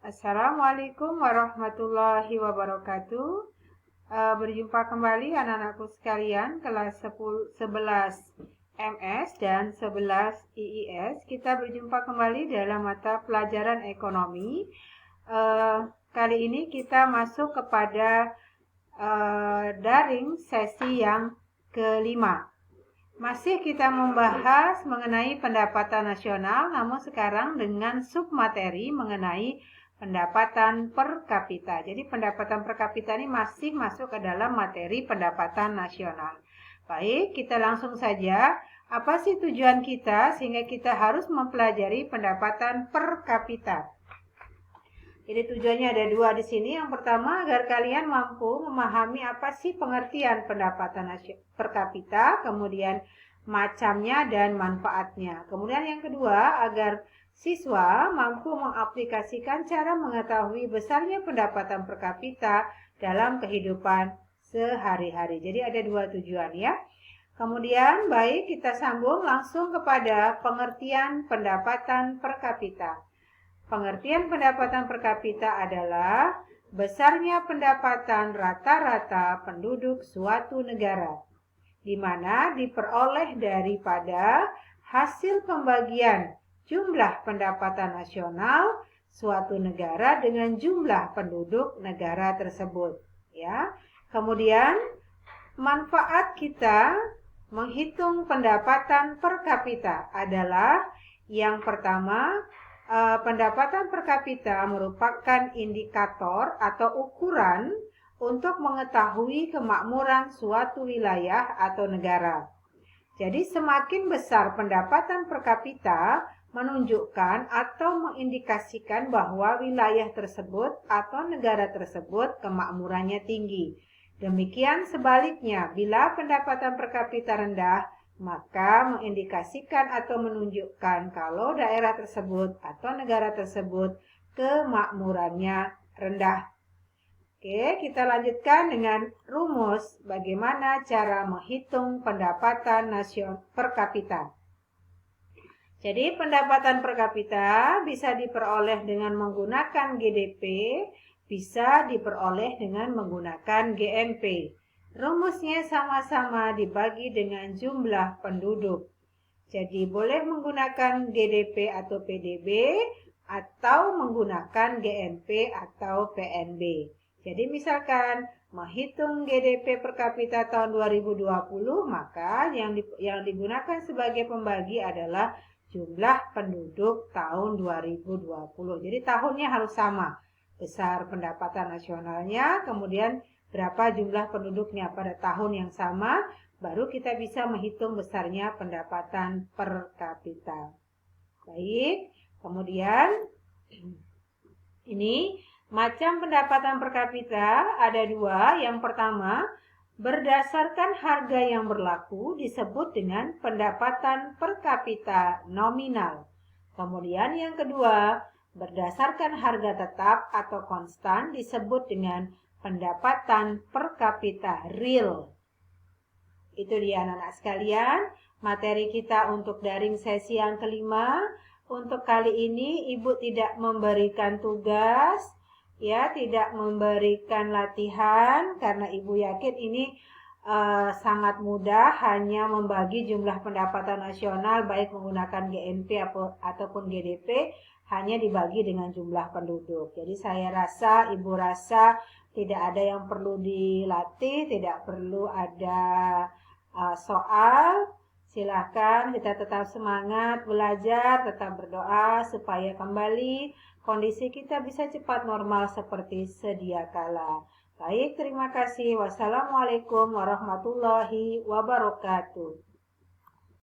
Assalamualaikum warahmatullahi wabarakatuh. Berjumpa kembali anak-anakku sekalian kelas 11 MS dan 11 IIS. Kita berjumpa kembali dalam mata pelajaran ekonomi. Kali ini kita masuk kepada daring sesi yang kelima. Masih kita membahas mengenai pendapatan nasional, namun sekarang dengan submateri mengenai pendapatan per kapita. Jadi pendapatan per kapita ini masih masuk ke dalam materi pendapatan nasional. Baik, kita langsung saja. Apa sih tujuan kita sehingga kita harus mempelajari pendapatan per kapita? Jadi tujuannya ada dua di sini. Yang pertama, agar kalian mampu memahami apa sih pengertian pendapatan per kapita, kemudian macamnya dan manfaatnya. Kemudian yang kedua, agar siswa mampu mengaplikasikan cara mengetahui besarnya pendapatan per kapita dalam kehidupan sehari-hari. Jadi ada dua tujuan ya. Kemudian baik, kita sambung langsung kepada pengertian pendapatan per kapita. Pengertian pendapatan per kapita adalah besarnya pendapatan rata-rata penduduk suatu negara, di mana diperoleh daripada hasil pembagian jumlah pendapatan nasional suatu negara dengan jumlah penduduk negara tersebut. Ya. Kemudian manfaat kita menghitung pendapatan per kapita adalah yang pertama, pendapatan per kapita merupakan indikator atau ukuran untuk mengetahui kemakmuran suatu wilayah atau negara. Jadi semakin besar pendapatan per kapita menunjukkan atau mengindikasikan bahwa wilayah tersebut atau negara tersebut kemakmurannya tinggi. Demikian sebaliknya, bila pendapatan per kapita rendah, maka mengindikasikan atau menunjukkan kalau daerah tersebut atau negara tersebut kemakmurannya rendah. Oke, kita lanjutkan dengan rumus bagaimana cara menghitung pendapatan nasional per kapita. Jadi pendapatan per kapita bisa diperoleh dengan menggunakan GDP, bisa diperoleh dengan menggunakan GNP. Rumusnya sama-sama dibagi dengan jumlah penduduk. Jadi boleh menggunakan GDP atau PDB atau menggunakan GNP atau PNB. Jadi misalkan menghitung GDP per kapita tahun 2020, maka yang digunakan sebagai pembagi adalah jumlah penduduk tahun 2020. Jadi tahunnya harus sama. Besar pendapatan nasionalnya, kemudian berapa jumlah penduduknya pada tahun yang sama, baru kita bisa menghitung besarnya pendapatan per kapita. Baik, kemudian ini macam pendapatan per kapita ada dua. Yang pertama, berdasarkan harga yang berlaku disebut dengan pendapatan per kapita nominal. Kemudian yang kedua, berdasarkan harga tetap atau konstan disebut dengan pendapatan per kapita real. Itu dia anak-anak sekalian, materi kita untuk daring sesi yang kelima. Untuk kali ini Ibu tidak memberikan tugas, ya, tidak memberikan latihan karena Ibu yakin ini sangat mudah, hanya membagi jumlah pendapatan nasional baik menggunakan GNP ataupun GDP, hanya dibagi dengan jumlah penduduk. Jadi Ibu rasa tidak ada yang perlu dilatih, tidak perlu ada soal. Silakan kita tetap semangat belajar, tetap berdoa supaya kembali kondisi kita bisa cepat normal seperti sedia kala. Baik, terima kasih. Wassalamualaikum warahmatullahi wabarakatuh.